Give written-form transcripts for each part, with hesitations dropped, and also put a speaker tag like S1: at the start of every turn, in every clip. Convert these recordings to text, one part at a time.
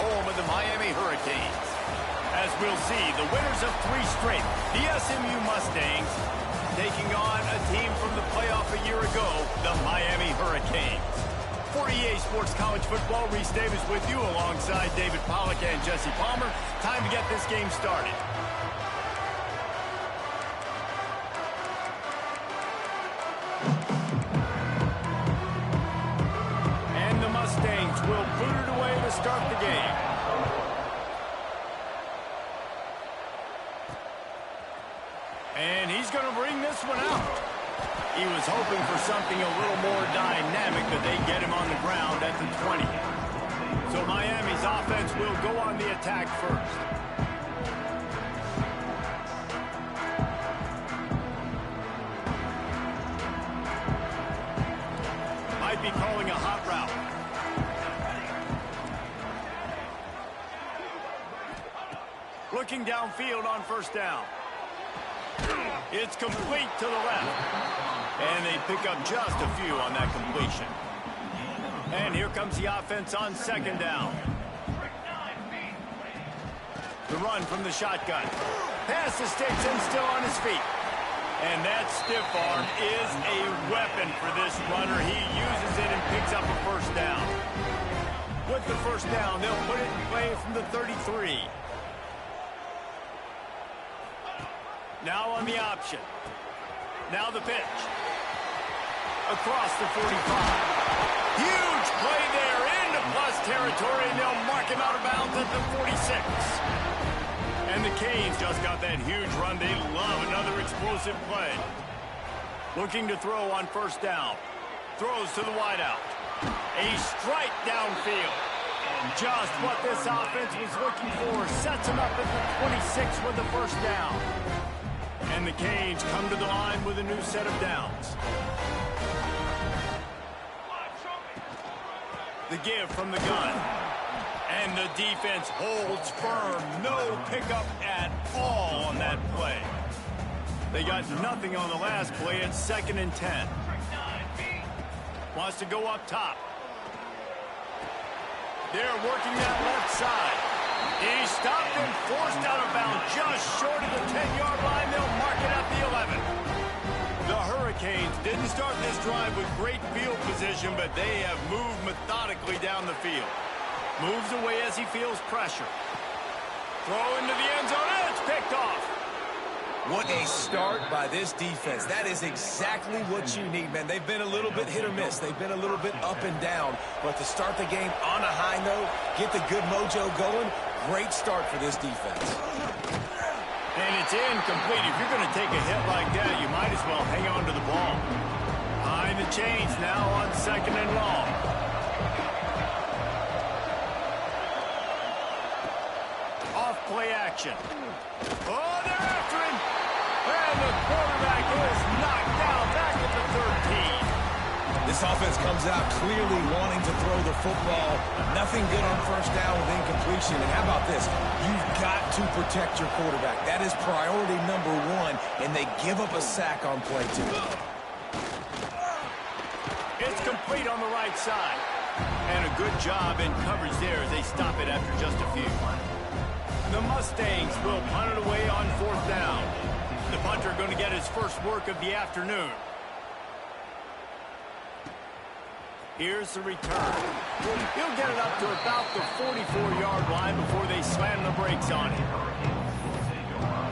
S1: home of the Miami Hurricanes. As we'll see, the winners of 3 straight, the SMU Mustangs, taking on a team from the playoff a year ago, the Miami Hurricanes. For EA Sports College Football, Reese Davis with you alongside David Pollack and Jesse Palmer. Time to get this game started. And the Mustangs will boot it away to start the game. And he's going to bring this one out. He was hoping for something a little more dynamic, but they get him on the ground at the 20. So Miami's offense will go on the attack first. Might be calling a hot route. Looking downfield on first down. It's complete to the left. And they pick up just a few on that completion. And here comes the offense on second down. The run from the shotgun. Pass the sticks and still on his feet. And that stiff arm is a weapon for this runner. He uses it and picks up a first down. With the first down, they'll put it in play from the 33. Now on the option. Now the pitch. Across the 45. Huge play there into plus territory, and they'll mark him out of bounds at the 46. And the Canes just got that huge run. They love another explosive play. Looking to throw on first down. Throws to the wideout. A strike downfield. Just what this offense was looking for. Sets him up at the 26 with the first down. And the Canes come to the line with a new set of downs. The give from the gun. And the defense holds firm. No pickup at all on that play. They got nothing on the last play. It's 2nd and 10. Wants to go up top. They're working that left side. He stopped and forced out of bounds just short of the 10-yard line. They'll mark it at the 11. The Hurricanes didn't start this drive with great field position, but they have moved methodically down the field. Moves away as he feels pressure. Throw into the end zone, and it's picked off.
S2: What a start by this defense. That is exactly what you need, man. They've been a little bit hit or miss. They've been a little bit up and down. But to start the game on a high note, get the good mojo going, great start for this defense.
S1: And it's incomplete. If you're going to take a hit like that, you might as well hang on to the ball. Behind the chains now on 2nd and long. Off play action. Oh, they're after him. And the quarterback is knocked down back at the 13.
S2: This offense comes out clearly wanting to throw the football. Nothing good on first down with incompletion. And how about this? You've got to protect your quarterback. That is priority number 1, and they give up a sack on play 2.
S1: It's complete on the right side. And a good job in coverage there as they stop it after just a few. The Mustangs will punt it away on 4th down. The punter going to get his first work of the afternoon. Here's the return. He'll get it up to about the 44-yard line before they slam the brakes on him.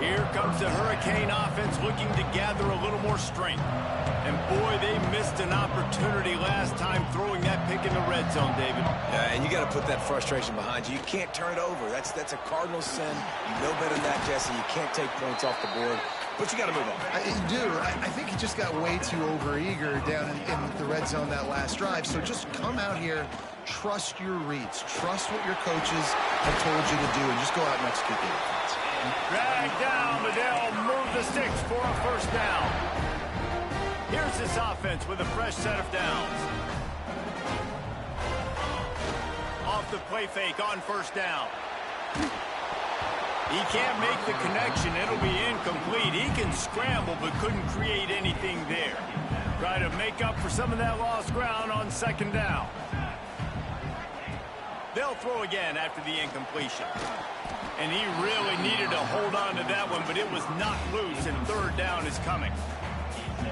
S1: Here comes the Hurricane offense looking to gather a little more strength. And boy, they missed an opportunity last time throwing that pick in the red zone, David.
S2: And you got to put that frustration behind you. You can't turn it over. That's a cardinal sin. You know better than that, Jesse. You can't take points off the board. But you got to move on.
S3: You do. I think he just got way too overeager down in the red zone that last drive. So just come out here, trust your reads, trust what your coaches have told you to do, and just go out and execute the offense.
S1: Drag down, but they'll move the sticks for a first down. Here's this offense with a fresh set of downs. Off the play fake on first down. He can't make the connection. It'll be incomplete. He can scramble, but couldn't create anything there. Try to make up for some of that lost ground on second down. They'll throw again after the incompletion. And he really needed to hold on to that one, but it was knocked loose, and third down is coming.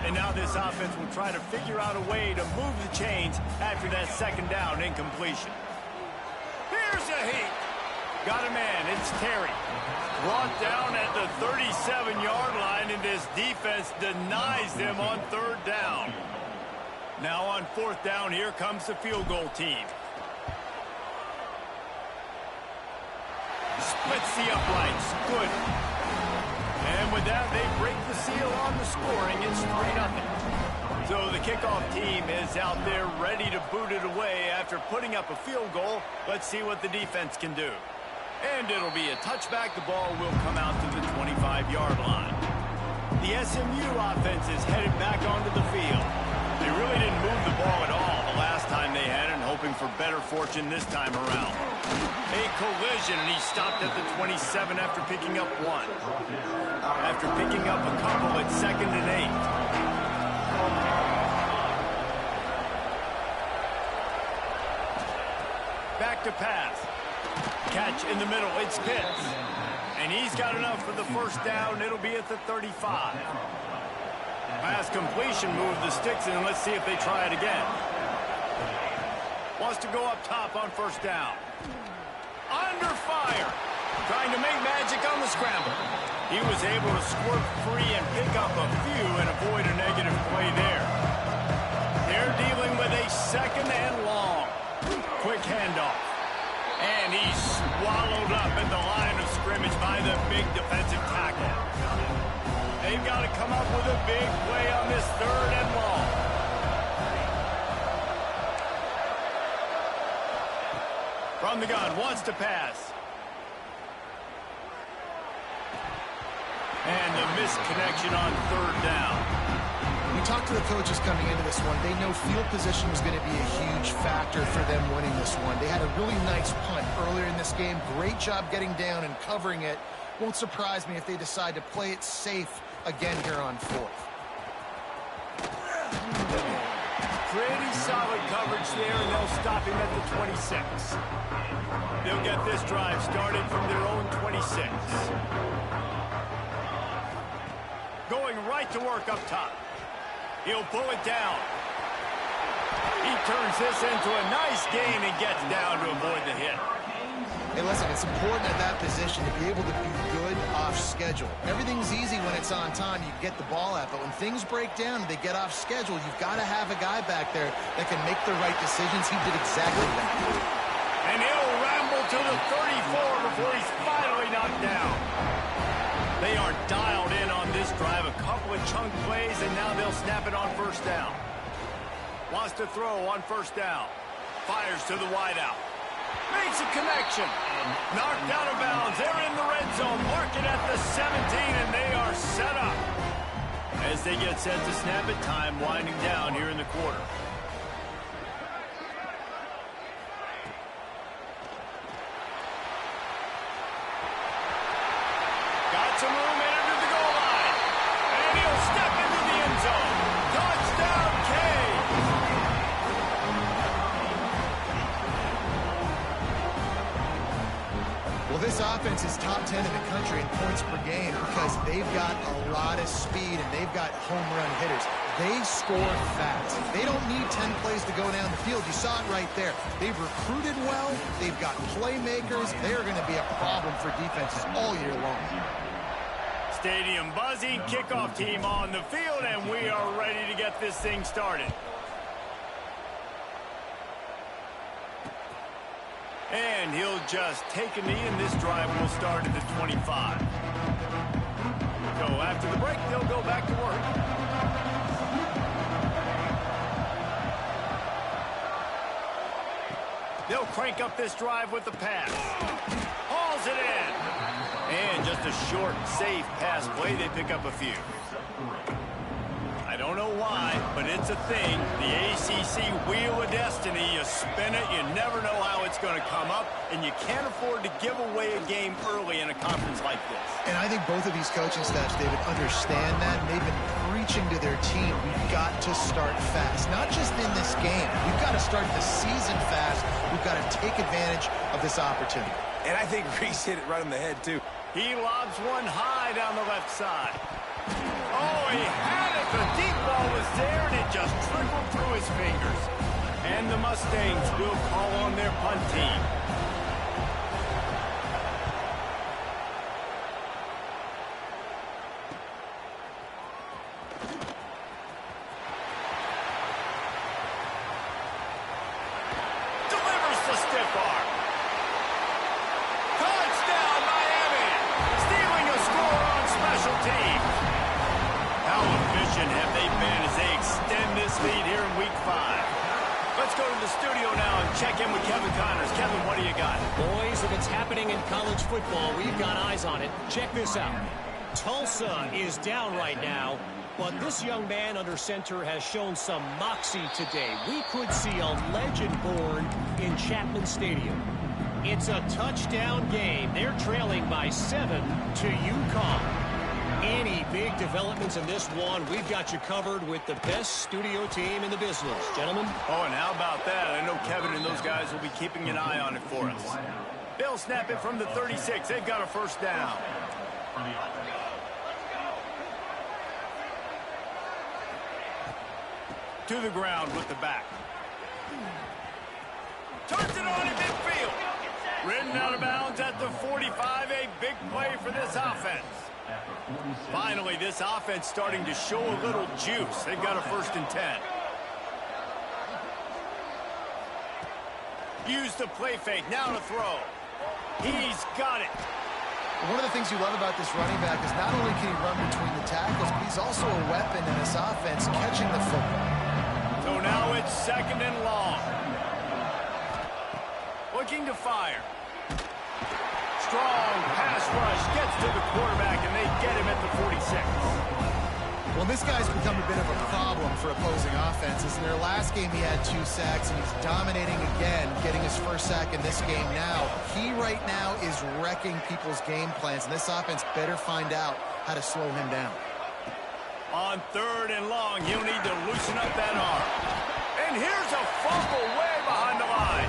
S1: And now this offense will try to figure out a way to move the chains after that second down incompletion. Here's a heat. Got a man. It's Terry. Brought down at the 37-yard line, and this defense denies them on third down. Now on fourth down, here comes the field goal team. Splits the uprights. Good. And with that, they break the seal on the scoring. It's 3-0. So the kickoff team is out there ready to boot it away after putting up a field goal. Let's see what the defense can do. And it'll be a touchback. The ball will come out to the 25-yard line. The SMU offense is headed back onto the field. They really didn't move the ball at all the last time they had it, hoping for better fortune this time around. A collision, and he stopped at the 27 after picking up one. After picking up a couple at 2nd and 8. Back to pass. Catch in the middle. It's Pitts. And he's got enough for the first down. It'll be at the 35. Pass completion, move the sticks in, and let's see if they try it again. Wants to go up top on first down. Under fire. Trying to make magic on the scramble. He was able to squirt free and pick up a few and avoid a negative play there. They're dealing with a second and long. Quick handoff. And he's swallowed up at the line of scrimmage by the big defensive tackle. They've got to come up with a big play on this third and long. From the gun, wants to pass. And the misconnection on third down.
S3: We talked to the coaches coming into this one. They know field position was going to be a huge factor for them winning this one. They had a really nice punt earlier in this game. Great job getting down and covering it. Won't surprise me if they decide to play it safe again here on fourth.
S1: Pretty solid coverage there, and they'll stop him at the 26. They'll get this drive started from their own 26. Going right to work up top. He'll pull it down. He turns this into a nice gain and gets down to avoid the hit.
S3: Hey, listen, it's important at that position to be able to be good off schedule. Everything's easy when it's on time. You get the ball out, but when things break down and they get off schedule, you've got to have a guy back there that can make the right decisions. He did exactly that.
S1: And he'll ramble to the 34 before he's finally knocked down. They are dialed in on this drive. A couple of chunk plays, and now they'll snap it on first down. Wants to throw on first down. Fires to the wideout. Makes a connection. Knocked out of bounds. They're in the red zone. Mark it at the 17, and they are set up. As they get set to snap it, time winding down here in the quarter. Got some room, entered to the goal line. And he'll step into the end zone. Touchdown, Cade.
S3: Well, this offense is top 10 in the country in points per game because they've got a lot of speed and they've got home run hitters. They score fast. They don't need 10 plays to go down the field. You saw it right there. They've recruited well. They've got playmakers. They're going to be a problem for defenses all year long.
S1: Stadium buzzing, kickoff team on the field, and we are ready to get this thing started. And he'll just take a knee, and this drive will start at the 25. So after the break, they'll go back to work. They'll crank up this drive with the pass. Hauls it in. And just a short, safe pass play. They pick up a few. I don't know why, but it's a thing. The ACC Wheel of Destiny. You spin it, you never know how it's going to come up, and you can't afford to give away a game early in a conference like this.
S3: And I think both of these coaching staffs, David, understand that, and they've been preaching to their team, we've got to start fast. Not just in this game. We've got to start the season fast. We've got to take advantage of this opportunity.
S2: And I think Reese hit it right on the head, too.
S1: He lobs one high down the left side. Oh, he had it. The deep ball was there, and it just trickled through his fingers. And the Mustangs will call on their punt team. Delivers the stiff arm. Touchdown, Miami. Stealing a score on special teams. How efficient have they been as they extend this lead here in Week 5? Let's go to the studio now and check in with Kevin Connors. Kevin, what do you got?
S4: Boys, if it's happening in college football, we've got eyes on it. Check this out. Tulsa is down right now, but this young man under center has shown some moxie today. We could see a legend born in Chapman Stadium. It's a touchdown game. They're trailing by 7 to UConn. Any big developments in this one, we've got you covered with the best studio team in the business. Gentlemen.
S1: Oh, and how about that? I know Kevin and those guys will be keeping an eye on it for us. They'll snap it from the 36. They've got a first down. To the ground with the back. Turns it on in midfield. Ridden out of bounds at the 45. A big play for this offense. Finally, this offense starting to show a little juice. They've got a 1st and 10. Use the play fake. Now to throw. He's got it.
S3: One of the things you love about this running back is not only can he run between the tackles, but he's also a weapon in this offense catching the football.
S1: So now it's 2nd and long. Looking to fire. Strong pass rush gets to the quarterback, and they get him at the 46.
S3: Well, this guy's become a bit of a problem for opposing offenses. In their last game, he had 2 sacks, and he's dominating again, getting his 1st sack in this game now. He right now is wrecking people's game plans, and this offense better find out how to slow him down.
S1: On 3rd and long, he'll need to loosen up that arm. And here's a fumble way behind the line.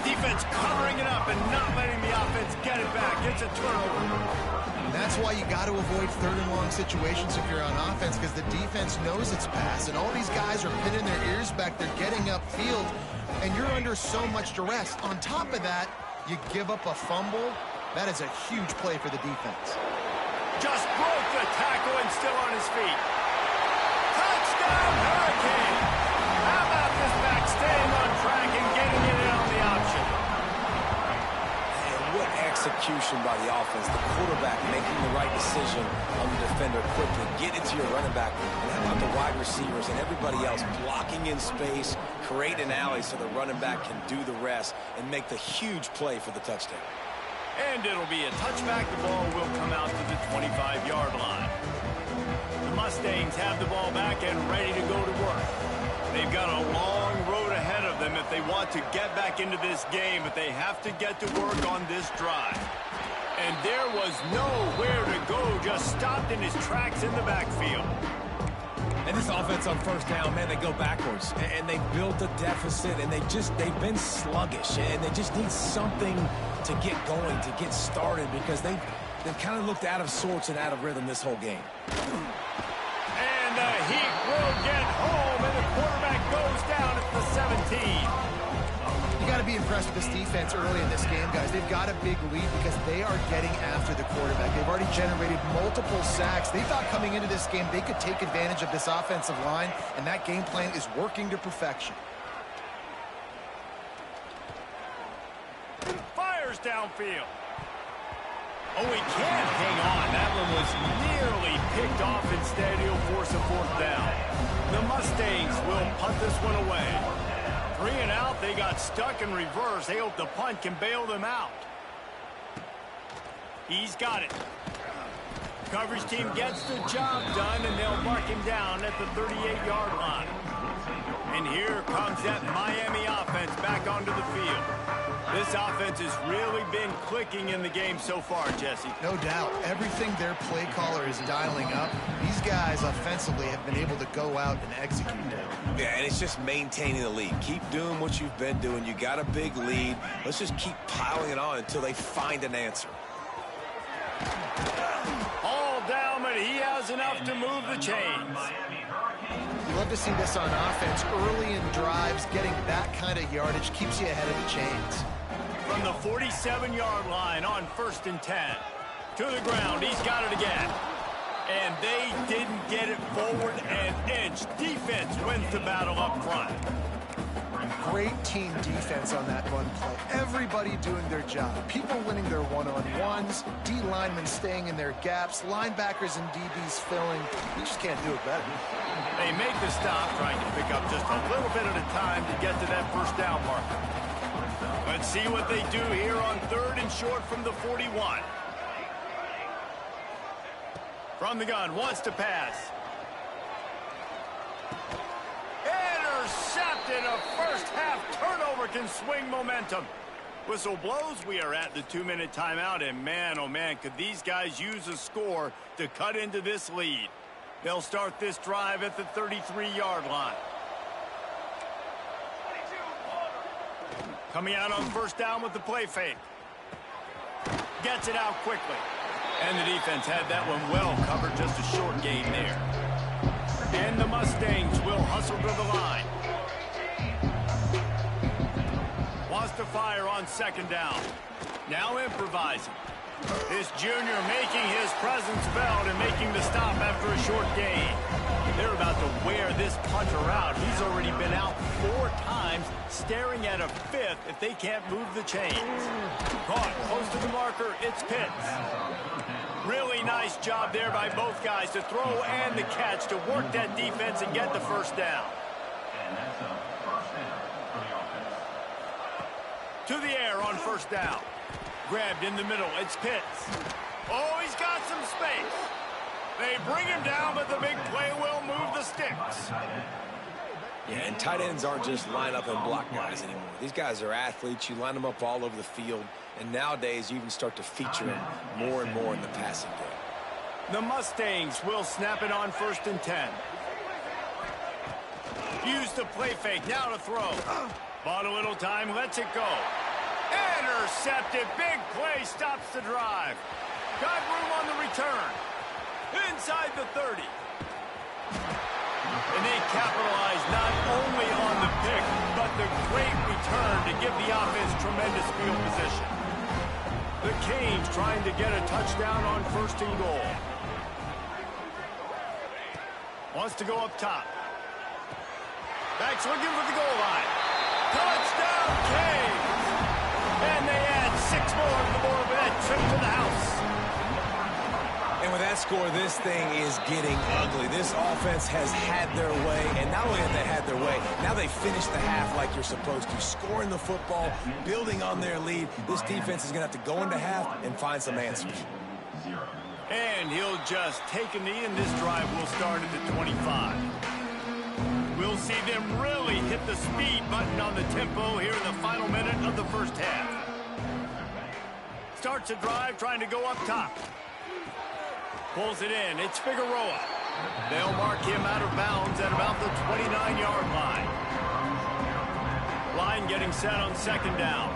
S1: Defense covering it up and not letting the offense get it back. It's a turnover.
S3: And that's why you got to avoid 3rd and long situations if you're on offense, because the defense knows it's pass, and all these guys are pinning their ears back. They're getting upfield, and you're under so much duress. On top of that, you give up a fumble. That is a huge play for the defense.
S1: Just broke the tackle and still on his feet. Touchdown, Hurricane! How about this back staying on track and getting it in on the option?
S2: And what execution by the offense. The quarterback making the right decision on the defender quickly. Get it to your running back. And how about the wide receivers and everybody else blocking in space, create an alley so the running back can do the rest and make the huge play for the touchdown.
S1: And it'll be a touchback. The ball will come out to the 25-yard line. The Mustangs have the ball back and ready to go to work. They've got a long road ahead of them if they want to get back into this game, but they have to get to work on this drive. And there was nowhere to go, just stopped in his tracks in the backfield.
S2: And this offense on 1st down, man, they go backwards. And they built a deficit, and they've been sluggish. And they just need something to get going, to get started, because they've kind of looked out of sorts and out of rhythm this whole game.
S1: And the Heat will get home, and the quarterback goes down at the 17.
S3: You got to be impressed with this defense early in this game, guys. They've got a big lead because they are getting after the quarterback. They've already generated multiple sacks. They thought coming into this game they could take advantage of this offensive line, and that game plan is working to perfection.
S1: Fires downfield. Oh, he can't hang on. That one was nearly picked off. Instead, he'll force a 4th down. The Mustangs will punt this one away. 3 and out. They got stuck in reverse. They hope the punt can bail them out. He's got it. coverage team gets the job done, and they'll mark him down at the 38-yard line. And here comes that Miami offense back onto the field. This offense has really been clicking in the game so far, Jesse.
S3: No doubt. Everything their play caller is dialing up, these guys offensively have been able to go out and execute that.
S2: Yeah, and it's just maintaining the lead. Keep doing what you've been doing. You got a big lead. Let's just keep piling it on until they find an answer.
S1: All down, but he has enough to move the chains.
S3: You love to see this on offense. Early in drives, getting that kind of yardage keeps you ahead of the chains.
S1: From the 47-yard line on 1st and 10. To the ground, he's got it again. And they didn't get it forward an inch. Defense wins the battle up front.
S3: Great team defense on that run play. Everybody doing their job. People winning their one-on-ones, D linemen staying in their gaps, linebackers and DBs filling. You just can't do it better.
S1: They make the stop, trying to pick up just a little bit at a time to get to that first down marker. Let's see what they do here on 3rd and short from the 41. From the gun, wants to pass. Intercepted. A first-half turnover can swing momentum. Whistle blows. We are at the 2-minute timeout, and man, oh man, could these guys use a score to cut into this lead. They'll start this drive at the 33-yard line. Coming out on 1st down with the play fake. Gets it out quickly. And the defense had that one well covered, just a short gain there. And the Mustangs will hustle to the line. Wants to fire on 2nd down. Now improvising. This junior making his presence felt and making the stop after a short gain. They're about to wear this punter out. He's already been out 4 times, staring at a 5th if they can't move the chains. Caught close to the marker, it's Pitts. Really nice job there by both guys to throw and the catch to work that defense and get the first down. To the air on 1st down. Grabbed in the middle, it's Pitts. Oh, he's got some space. They bring him down, but the big play will move the sticks.
S2: Yeah, and tight ends aren't just line up and block guys anymore. These guys are athletes. You line them up all over the field. And nowadays, you even start to feature them more and more in the passing game.
S1: The Mustangs will snap it on 1st and 10. Use the play fake, now to throw. Bought a little time, lets it go. Intercepted, big play, stops the drive. Got room on the return. Inside the 30. And they capitalize not only on the pick, but the great return to give the offense tremendous field position. The Canes trying to get a touchdown on 1st and goal. Wants to go up top. Backs looking for the goal line. Touchdown, Canes! And they add 6 more to the board with that trip to the house.
S2: And with that score, this thing is getting ugly. This offense has had their way, and not only have they had their way, now they finish the half like you're supposed to, scoring the football, building on their lead. This defense is going to have to go into half and find some answers.
S1: And he'll just take a knee, and this drive will start at the 25. We'll see them really hit the speed button on the tempo here in the final minute of the first half. Starts a drive trying to go up top. Pulls it in. It's Figueroa. They'll mark him out of bounds at about the 29-yard line. Line getting set on 2nd down.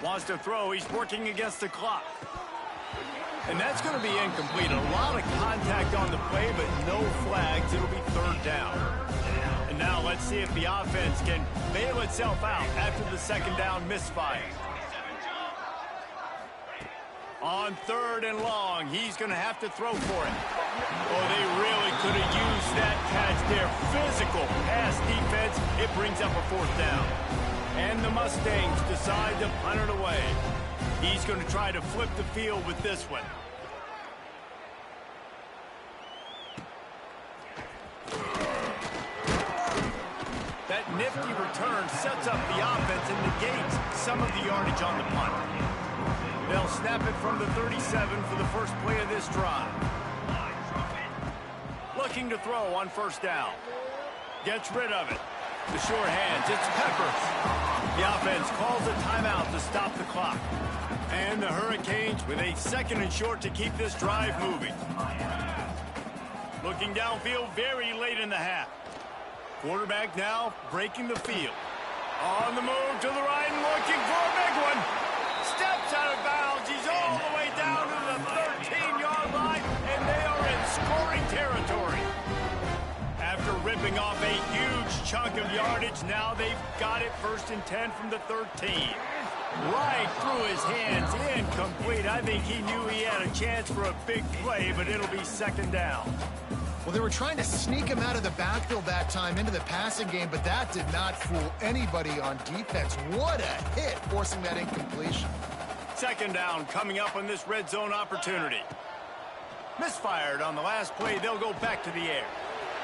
S1: Wants to throw. He's working against the clock. And that's going to be incomplete. A lot of contact on the play, but no flags. It'll be 3rd down. And now let's see if the offense can bail itself out after the 2nd down misfire. On 3rd and long, he's going to have to throw for it. Oh, they really could have used that catch there. Physical pass defense. It brings up a 4th down. And the Mustangs decide to punt it away. He's going to try to flip the field with this one. That nifty return sets up the offense and negates some of the yardage on the punt. They'll snap it from the 37 for the first play of this drive. Looking to throw on first down. Gets rid of it. The short hands, it's Peppers. The offense calls a timeout to stop the clock. And the Hurricanes with a 2nd and short to keep this drive moving. Looking downfield very late in the half. Quarterback now breaking the field. On the move to the right and looking for a big one. Steps out of bounds. He's all the way down to the 13-yard line, and they are in scoring territory. After ripping off a huge chunk of yardage, now they've got it 1st and 10 from the 13. Right through his hands, incomplete. I think he knew he had a chance for a big play, but it'll be 2nd down.
S3: Well, they were trying to sneak him out of the backfield that time into the passing game, but that did not fool anybody on defense. What a hit, forcing that incompletion.
S1: 2nd down coming up on this red zone opportunity. Misfired on the last play. They'll go back to the air.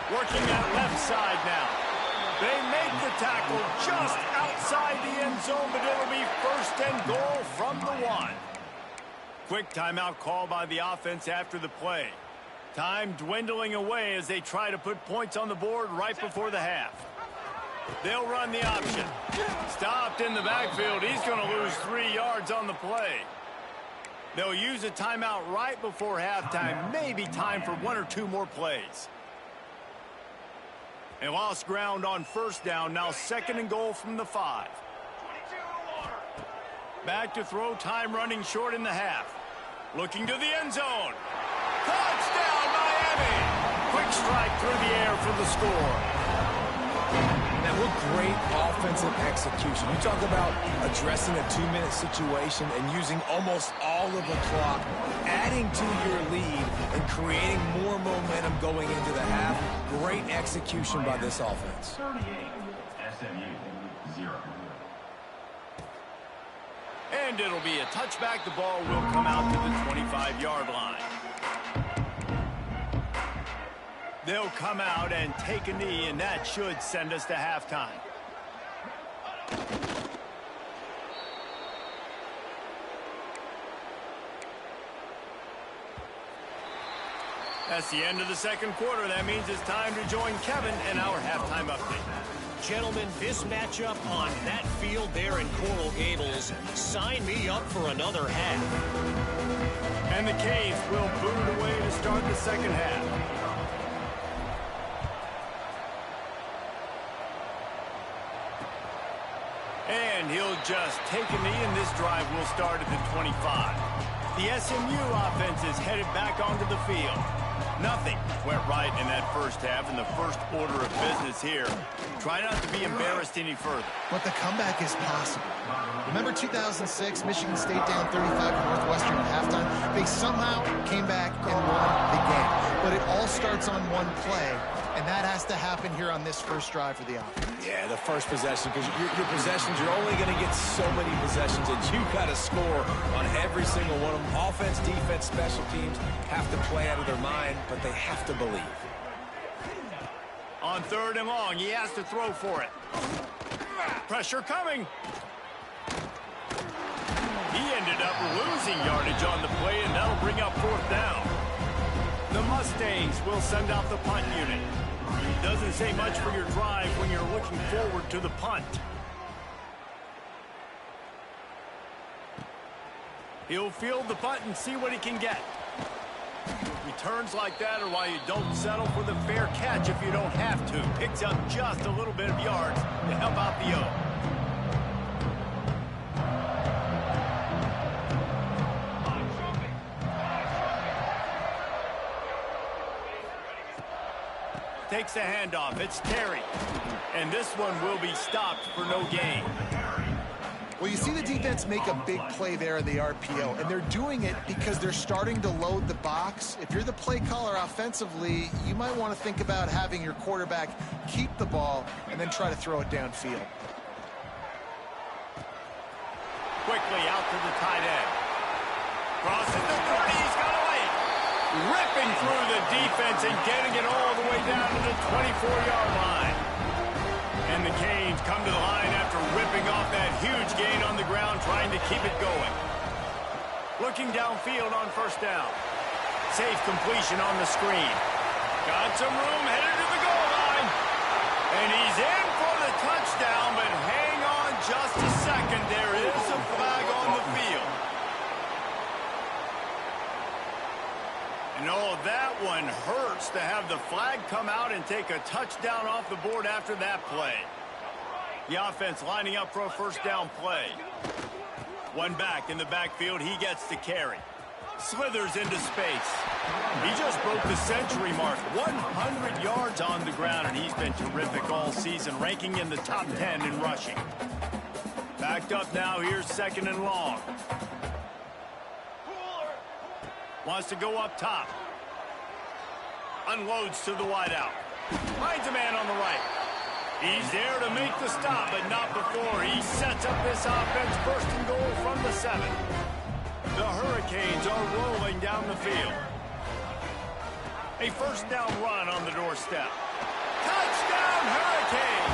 S1: Working that left side now. They make the tackle just outside the end zone, but it'll be 1st and goal from the 1. Quick timeout call by the offense after the play. Time dwindling away as they try to put points on the board right before the half. They'll run the option. Stopped in the backfield. He's going to lose 3 yards on the play. They'll use a timeout right before halftime. Maybe time for 1 or 2 more plays. They lost ground on first down. Now 2nd and goal from the 5. Back to throw. Time running short in the half. Looking to the end zone. Touchdown, Miami! Quick strike through the air for the score.
S2: Now, what great offensive execution. You talk about addressing a 2-minute situation and using almost all of the clock, adding to your lead and creating more momentum going into the half. Great execution by this offense.
S5: 38, SMU, 0.
S1: And it'll be a touchback. The ball will come out to the 25-yard line. They'll come out and take a knee, and that should send us to halftime. That's the end of the 2nd quarter. That means it's time to join Kevin in our halftime update.
S4: Gentlemen, this matchup on that field there in Coral Gables, sign me up for another half.
S1: And the Canes will boot it away to start the 2nd half. And he'll just take a knee, and this drive will start at the 25. The SMU offense is headed back onto the field. Nothing went right in that first half, in the first order of business here. Try not to be embarrassed any further.
S3: But the comeback is possible. Remember 2006, Michigan State down 35 to Northwestern at halftime? They somehow came back and won the game. But it all starts on one play, and that has to happen here on this first drive for the offense.
S2: Yeah, the first possession, because your possessions, you're only going to get so many possessions, and you've got to score on every single one of them. Offense, defense, special teams have to play out of their mind, but they have to believe.
S1: On 3rd and long, he has to throw for it. Pressure coming. He ended up losing yardage on the play, and that'll bring up 4th down. The Mustangs will send out the punt unit. Doesn't say much for your drive when you're looking forward to the punt. He'll field the punt and see what he can get. Returns like that are why you don't settle for the fair catch if you don't have to. Picks up just a little bit of yards to help out the O. Takes the handoff. It's Terry. And this one will be stopped for no gain.
S3: Well, you see the defense make a big play there in the RPO, and they're doing it because they're starting to load the box. If you're the play caller offensively, you might want to think about having your quarterback keep the ball and then try to throw it downfield.
S1: Quickly out to the tight end. Crosses the 30. He's got away. Ripping through the defense and getting it all the way down to the 24-yard line. And the Canes come to the line after ripping off that huge gain on the ground, trying to keep it going. Looking downfield on first down. Safe completion on the screen. Got some room, headed to the goal line. And he's in for the touchdown, but hang on just a second. There is a flag on the field. And oh, that one hurts to have the flag come out and take a touchdown off the board after that play. The offense lining up for a first down play. One back in the backfield, he gets the carry. Slithers into space. He just broke the century mark. 100 yards on the ground, and he's been terrific all season, ranking in the top 10 in rushing. Backed up now, here's second and long. Wants to go up top. Unloads to the wideout. Finds a man on the right. He's there to make the stop, but not before he sets up this offense first and goal from the 7. The Hurricanes are rolling down the field. A first down run on the doorstep. Touchdown, Hurricane!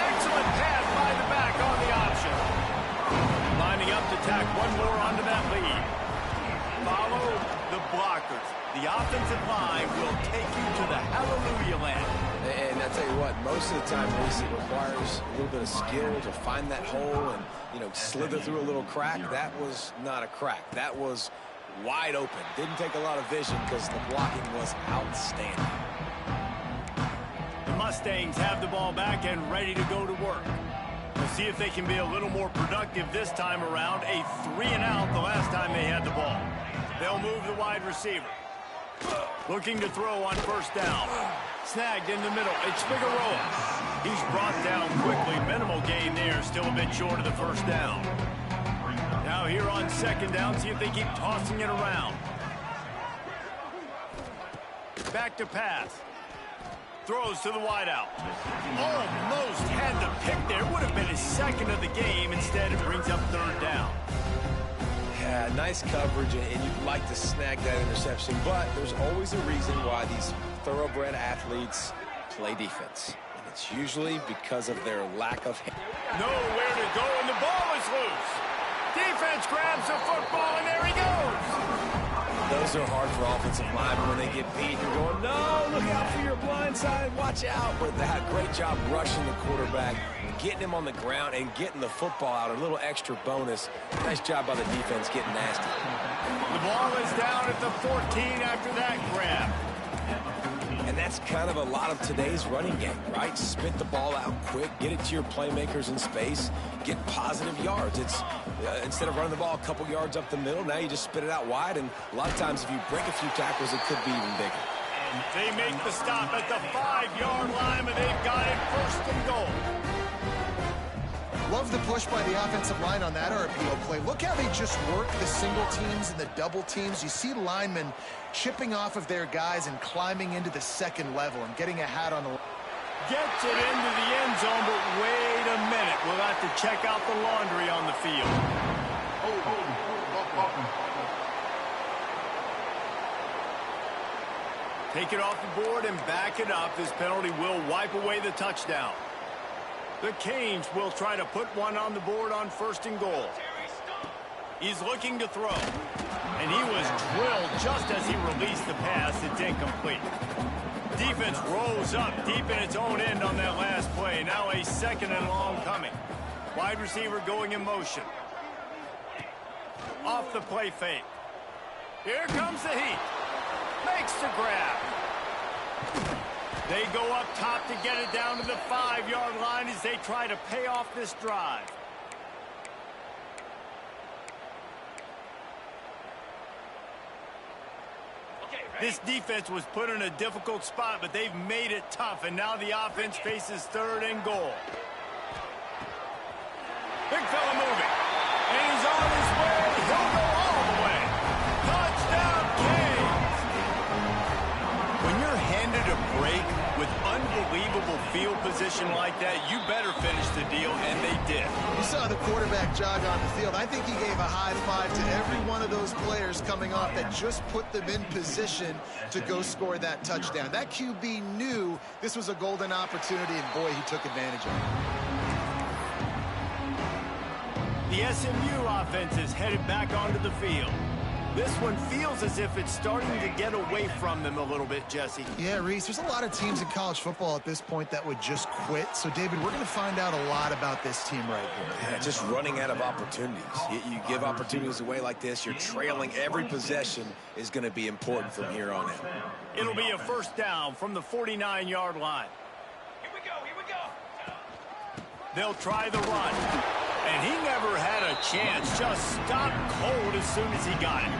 S1: Excellent pass by the back on the option. Lining up to tack one more onto that lead. Follow the blockers. The offensive line will take you to the hallelujah land.
S2: And I tell you what, most of the time, Reese, it requires a little bit of skill to find that hole and, slither through a little crack. That was not a crack. That was wide open. Didn't take a lot of vision because the blocking was outstanding.
S1: The Mustangs have the ball back and ready to go to work. We'll see if they can be a little more productive this time around. A 3-and-out the last time they had the ball. They'll move the wide receiver. Looking to throw on first down. Snagged in the middle. It's Figueroa. He's brought down quickly. Minimal gain there. Still a bit short of the first down. Now here on second down. See if they keep tossing it around. Back to pass. Throws to the wideout. Almost had the pick there. Would have been his second of the game. Instead, it brings up third down.
S2: Yeah, nice coverage, and you'd like to snag that interception, but there's always a reason why these thoroughbred athletes play defense. And it's usually because of their lack of...
S1: Nowhere to go, and the ball is loose. Defense grabs the football, and there he goes.
S2: Those are hard for offensive linemen when they get beat. You're going, no, look out for your blind side, watch out. But they had a great job rushing the quarterback, getting him on the ground, and getting the football out. A little extra bonus. Nice job by the defense getting nasty.
S1: The ball is down at the 14 after that grab.
S2: And that's kind of a lot of today's running game, right? Spit the ball out quick, get it to your playmakers in space, get positive yards. It's instead of running the ball a couple yards up the middle, now you just spit it out wide, and a lot of times if you break a few tackles, it could be even bigger.
S1: They make the stop at the 5-yard line, but they've got it first and goal.
S3: Love the push by the offensive line on that RPO play. Look how they just work the single teams and the double teams. You see linemen chipping off of their guys and climbing into the second level and getting a hat on the...
S1: Gets it into the end zone, but wait a minute. We'll have to check out the laundry on the field. Take it off the board and back it up. This penalty will wipe away the touchdown. The Canes will try to put one on the board on first and goal. He's looking to throw. And he was drilled just as he released the pass. It's incomplete. Defense rolls up deep in its own end on that last play. Now a second and long coming. Wide receiver going in motion. Off the play fake. Here comes the heat. Makes the grab. They go up top to get it down to the 5-yard line as they try to pay off this drive. This defense was put in a difficult spot, but they've made it tough, and now the offense faces third and goal. Big fella moving, and he's on his way. He'll go all the way. Touchdown, Canes! When you're handed a break with unbelievable field position like that, you better finish the deal, and they did.
S3: You saw the quarterback jog on the field. I think he gave a high five to every one of those players coming off that just put them in position to go score that touchdown. That QB knew this was a golden opportunity, and boy, he took advantage of it.
S1: The SMU offense is headed back onto the field. This one feels as if it's starting to get away from them a little bit, Jesse.
S3: Yeah, Reese, there's a lot of teams in college football at this point that would just quit. So, David, we're going to find out a lot about this team right here.
S2: Yeah, just running out of opportunities. You give opportunities away like this, you're trailing. Every possession is going to be important from here on out.
S1: It'll be a first down from the 49-yard line.
S6: Here we go.
S1: They'll try the run. And he never had a chance. Just stopped cold as soon as he got it.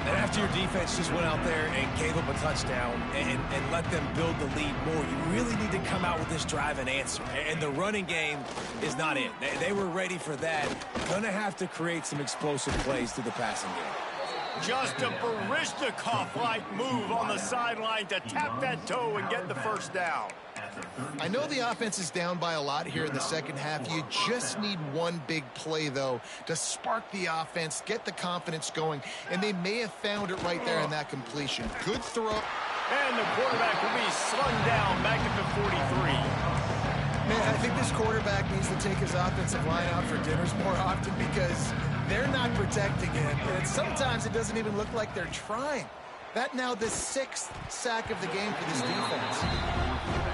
S2: And after your defense just went out there and gave up a touchdown and let them build the lead more, you really need to come out with this drive and answer. And the running game is not it. They were ready for that. Going to have to create some explosive plays through the passing game.
S1: Just a Baryshnikov-like move on the sideline to tap that toe and get the first down.
S3: I know the offense is down by a lot here in the second half. You just need one big play, though, to spark the offense, get the confidence going, and they may have found it right there in that completion. Good throw.
S1: And the quarterback will be slung down back at the 43.
S3: Man, I think this quarterback needs to take his offensive line out for dinners more often because they're not protecting him, and sometimes it doesn't even look like they're trying. That now the 6th sack of the game for this defense.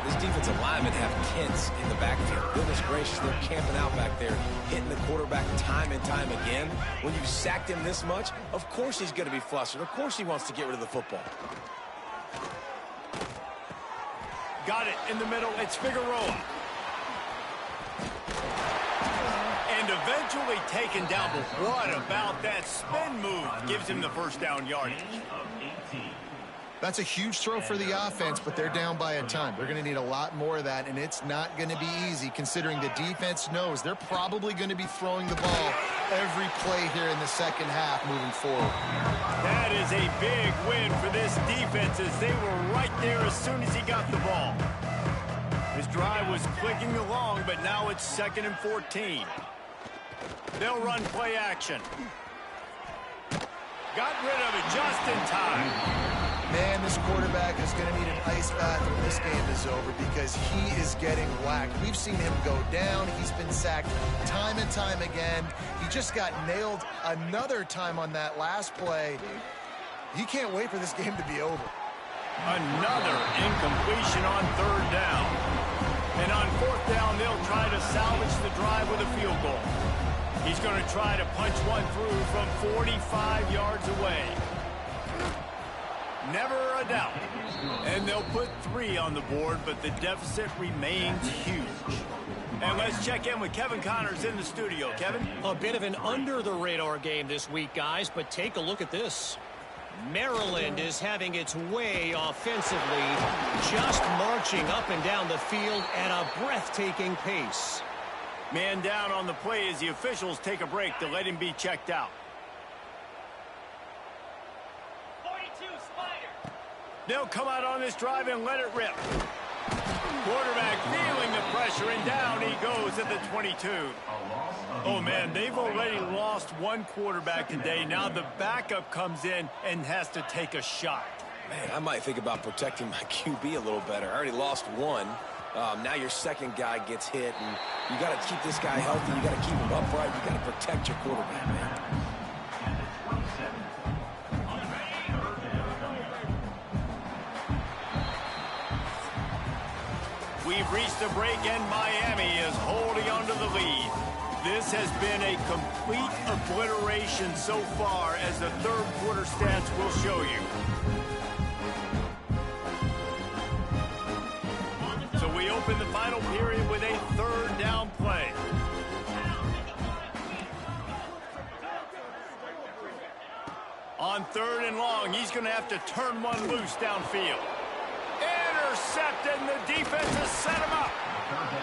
S2: This defensive linemen have tents in the backfield. Goodness gracious, they're camping out back there, hitting the quarterback time and time again. When you sacked him this much, of course he's going to be flustered. Of course he wants to get rid of the football.
S1: Got it in the middle. It's Figueroa. And eventually taken down. But what about that spin move? Gives him the first down yardage.
S3: That's a huge throw for the offense, but they're down by a ton. They're going to need a lot more of that, and it's not going to be easy considering the defense knows they're probably going to be throwing the ball every play here in the second half moving forward.
S1: That is a big win for this defense as they were right there as soon as he got the ball. His drive was clicking along, but now it's 2nd and 14. They'll run play action. Got rid of it just in time.
S3: Man, this quarterback is going to need an ice bath when this game is over because he is getting whacked. We've seen him go down. He's been sacked time and time again. He just got nailed another time on that last play. He can't wait for this game to be over.
S1: Another incompletion on 3rd down. And on 4th down, they'll try to salvage the drive with a field goal. He's going to try to punch one through from 45 yards away. Never a doubt. And they'll put 3 on the board, but the deficit remains huge. And let's check in with Kevin Connors in the studio. Kevin?
S4: A bit of an under-the-radar game this week, guys, but take a look at this. Maryland is having its way offensively, just marching up and down the field at a breathtaking pace.
S1: Man down on the play as the officials take a break to let him be checked out. They'll come out on this drive and let it rip. Quarterback feeling the pressure, and down he goes at the 22. Oh, man, they've already lost one quarterback today. Now the backup comes in and has to take a shot.
S2: Man, I might think about protecting my QB a little better. I already lost one. Now your second guy gets hit, and you got to keep this guy healthy. You got to keep him upright. You got to protect your quarterback, man.
S1: We've reached a break, and Miami is holding on to the lead. This has been a complete obliteration so far, as the 3rd quarter stats will show you. So we open the final period with a 3rd down play. On 3rd and long, he's going to have to turn one loose downfield. Intercepted, and the defense has set him up.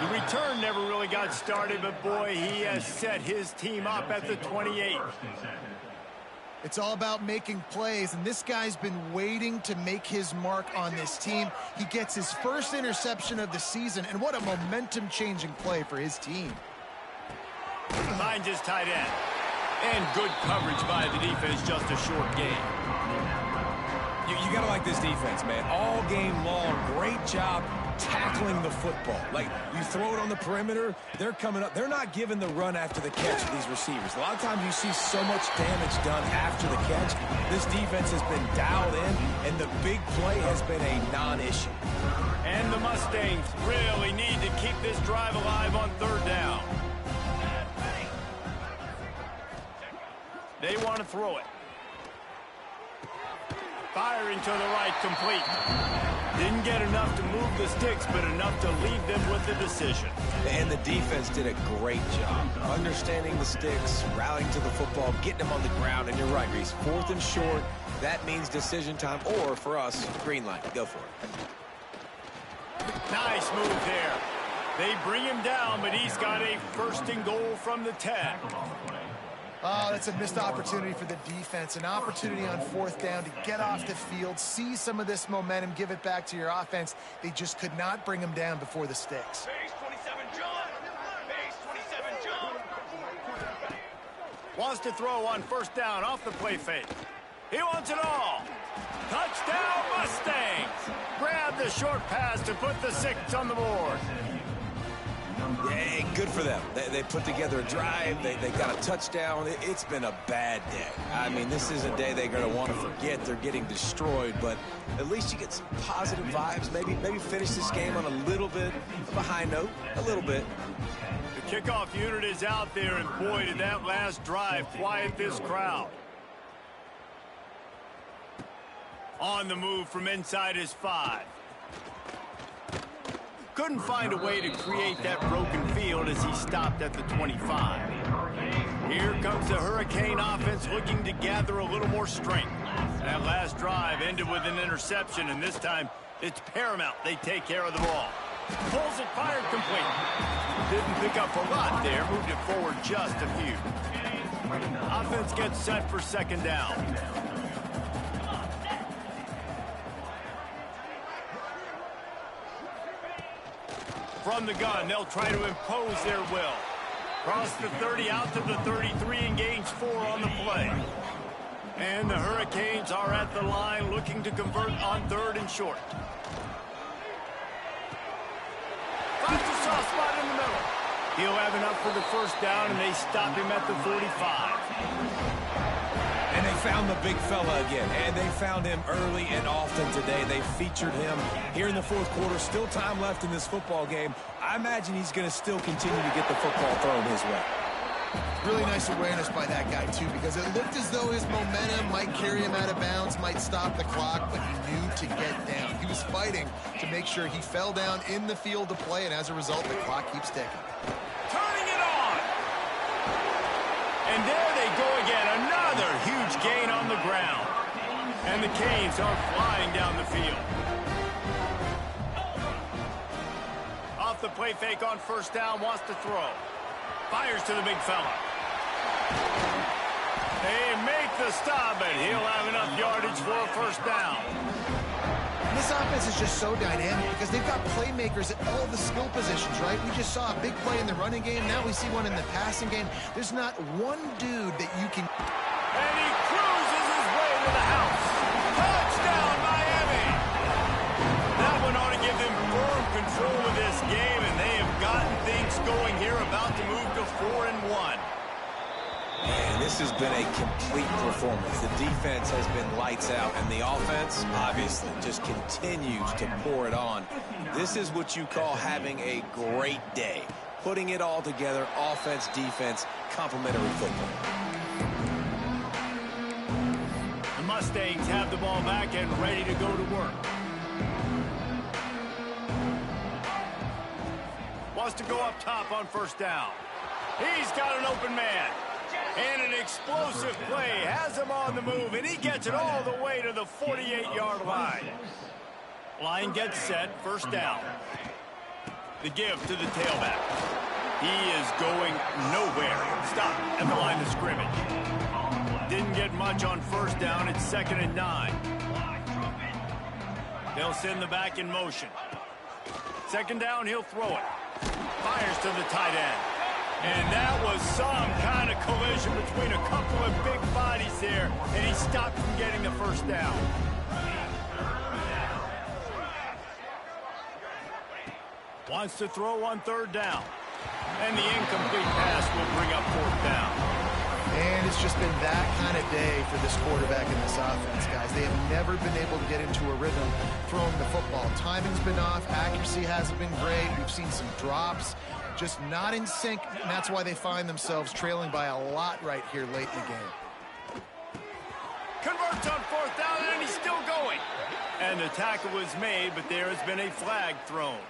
S1: The return never really got started, but boy, he has set his team up at the 28.
S3: It's all about making plays, and this guy's been waiting to make his mark on this team. He gets his first interception of the season, and what a momentum-changing play for his team.
S1: Finds his tight end. And good coverage by the defense, just a short gain.
S2: You got to like this defense, man. All game long, great job tackling the football. Like, you throw it on the perimeter, they're coming up. They're not giving the run after the catch to these receivers. A lot of times you see so much damage done after the catch. This defense has been dialed in, and the big play has been a non-issue.
S1: And the Mustangs really need to keep this drive alive on third down. They want to throw it. Firing to the right, complete. Didn't get enough to move the sticks, but enough to leave them with the decision.
S2: And the defense did a great job understanding the sticks, rallying to the football, getting them on the ground. And you're right, Reese. 4th and short, that means decision time, or for us, green light. Go for it.
S1: Nice move there. They bring him down, but he's got a 1st and goal from the 10.
S3: Oh, that's a missed opportunity for the defense. An opportunity on 4th down to get off the field, see some of this momentum, give it back to your offense. They just could not bring him down before the sticks.
S6: Base 27, John. Base 27, John.
S1: Wants to throw on 1st down off the play fake. He wants it all. Touchdown, Mustangs. Grab the short pass to put the 6 on the board.
S2: Yeah, good for them. They put together a drive. They got a touchdown. It's been a bad day. I mean, this is a day they're going to want to forget. They're getting destroyed, but at least you get some positive vibes. Maybe finish this game on a little bit of a high note. A little bit.
S1: The kickoff unit is out there, and boy, did that last drive quiet this crowd. On the move from inside his 5. Couldn't find a way to create that broken field as he stopped at the 25. Here comes the Hurricane offense looking to gather a little more strength. That last drive ended with an interception, and this time it's paramount they take care of the ball. Pulls it, fired, complete. Didn't pick up a lot there, moved it forward just a few. Offense gets set for 2nd down. From the gun, they'll try to impose their will. Cross the 30 out to the 33 and gains 4 on the play. And the Hurricanes are at the line looking to convert on 3rd and short. Finds a soft spot in the middle. He'll have enough for the 1st down, and they stop him at the 45.
S2: And they found the big fella again, and they found him early and often today. They featured him here in the 4th quarter. Still time left in this football game. I imagine he's going to still continue to get the football thrown his way.
S3: Really nice awareness by that guy, too, because it looked as though his momentum might carry him out of bounds, might stop the clock, but he knew to get down. He was fighting to make sure he fell down in the field to play, and as a result, the clock keeps ticking.
S1: Turning it on! And there they go again. Another huge gain on the ground. And the Canes are flying down the field. Off the play fake on 1st down, wants to throw. Fires to the big fella. They make the stop, but he'll have enough yardage for a 1st down.
S3: This offense is just so dynamic because they've got playmakers at all the skill positions, right? We just saw a big play in the running game. Now we see one in the passing game. There's not one dude that you can...
S1: And he cruises his way to the house. Touchdown, Miami! That one ought to give them firm control of this game, and they have gotten things going here, about to move to 4-1.
S2: And this has been a complete performance. The defense has been lights out, and the offense, obviously, just continues to pour it on. This is what you call having a great day. Putting it all together, offense, defense, complementary football.
S1: The Mustangs have the ball back and ready to go to work. Wants to go up top on 1st down. He's got an open man. And an explosive play has him on the move, and he gets it all the way to the 48-yard line. Line gets set, 1st down. The give to the tailback. He is going nowhere. Stop at the line of scrimmage. didn't get much on first down. It's 2nd and 9. They'll send the back in motion. 2nd down, he'll throw it. Fires to the tight end. And that was some kind of collision between a couple of big bodies there, and he stopped from getting the first down. Wants to throw on 3rd down. And the incomplete pass will bring up 4th down.
S3: And it's just been that kind of day for this quarterback in this offense, guys. They have never been able to get into a rhythm throwing the football. Timing's been off. Accuracy hasn't been great. We've seen some drops. Just not in sync, and that's why they find themselves trailing by a lot right here late in the game.
S1: Converts on 4th down, and he's still going. And the tackle was made, but there has been a flag thrown.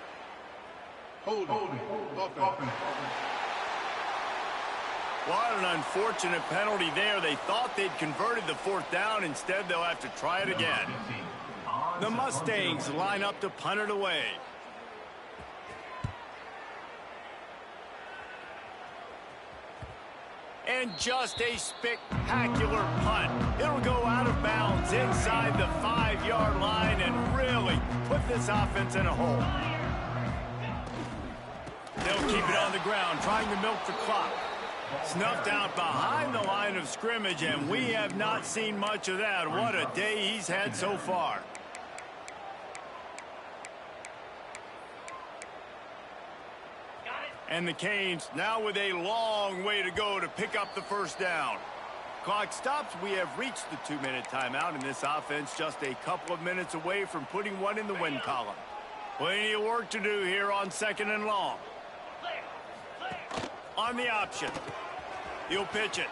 S1: What an unfortunate penalty there. They thought they'd converted the 4th down. Instead, they'll have to try it again. The Mustangs line up to punt it away. And just a spectacular punt. It'll go out of bounds inside the 5-yard line and really put this offense in a hole. They'll keep it on the ground, trying to milk the clock. Snuffed out behind the line of scrimmage, and we have not seen much of that. What a day he's had so far. And the Canes now with a long way to go to pick up the first down. Clock stops. We have reached the 2-minute timeout, and this offense just a couple of minutes away from putting one in the win column. Plenty of work to do here on 2nd and long. On the option. He'll pitch it.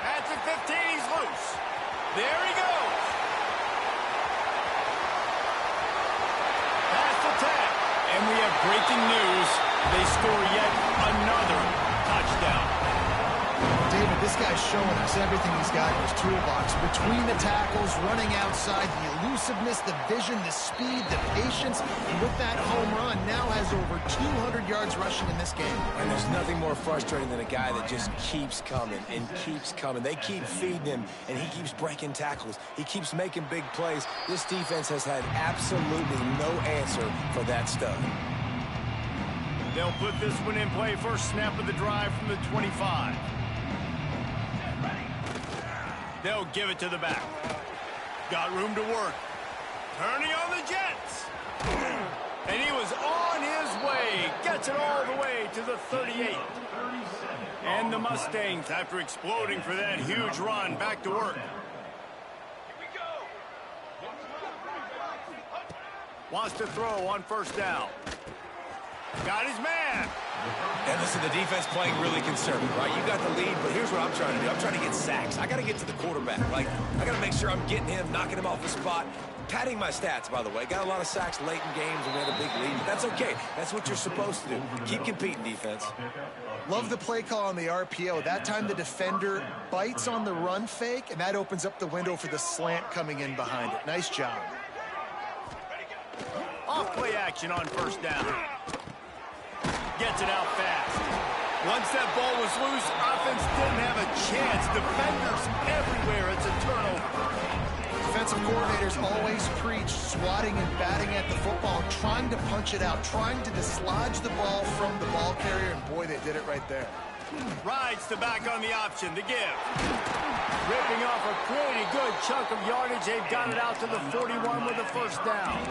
S1: At the 15, he's loose. There he goes. Past the 10. And we have breaking news. They score yet another touchdown.
S3: David, this guy's showing us everything he's got in his toolbox. Between the tackles, running outside, the elusiveness, the vision, the speed, the patience. And with that home run, now has over 200 yards rushing in this game.
S2: And there's nothing more frustrating than a guy that just keeps coming and keeps coming. They keep feeding him, and he keeps breaking tackles. He keeps making big plays. This defense has had absolutely no answer for that stud.
S1: They'll put this one in play. First snap of the drive from the 25. They'll give it to the back. Got room to work. Turning on the Jets. And he was on his way. Gets it all the way to the 38. And the Mustangs, after exploding for that huge run, back to work. Wants to throw on first down. Got his man.
S2: And listen, the defense playing really conservative, right? You got the lead, but here's what I'm trying to do. I'm trying to get sacks. I got to get to the quarterback, right? I got to make sure I'm getting him, knocking him off the spot. Padding my stats, by the way. Got a lot of sacks late in games and we had a big lead, but that's okay. That's what you're supposed to do. Keep competing, defense.
S3: Love the play call on the RPO. That time the defender bites on the run fake, and that opens up the window for the slant coming in behind it. Nice job.
S1: Off play action on first down. Gets it out fast. Once that ball was loose, offense didn't have a chance. Defenders everywhere. It's a turnover.
S3: Defensive coordinators always preach swatting and batting at the football, trying to punch it out, trying to dislodge the ball from the ball carrier, and boy, they did it right there.
S1: Rides the back on the option, the give. Ripping off a pretty good chunk of yardage. They've got it out to the 41 with the first down.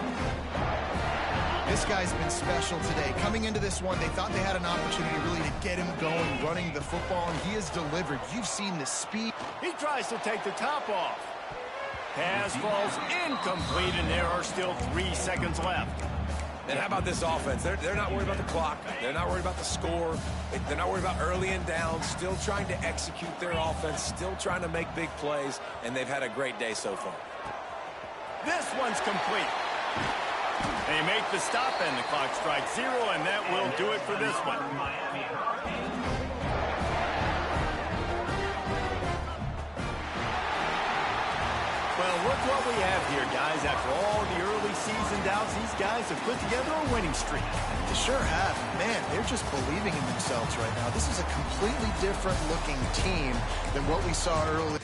S3: This guy's been special today. Coming into this one, they thought they had an opportunity really to get him going, running the football, and he has delivered. You've seen the speed.
S1: He tries to take the top off. Pass falls incomplete, and there are still 3 seconds left.
S2: And how about this offense? They're not worried about the clock. They're not worried about the score. They're not worried about early and down. Still trying to execute their offense. Still trying to make big plays. And they've had a great day so far.
S1: This one's complete. They make the stop, and the clock strikes 0, and that will do it for this one. Well, look what we have here, guys. After all the early season doubts, these guys have put together a winning streak.
S3: They sure have. Man, they're just believing in themselves right now. This is a completely different looking team than what we saw earlier.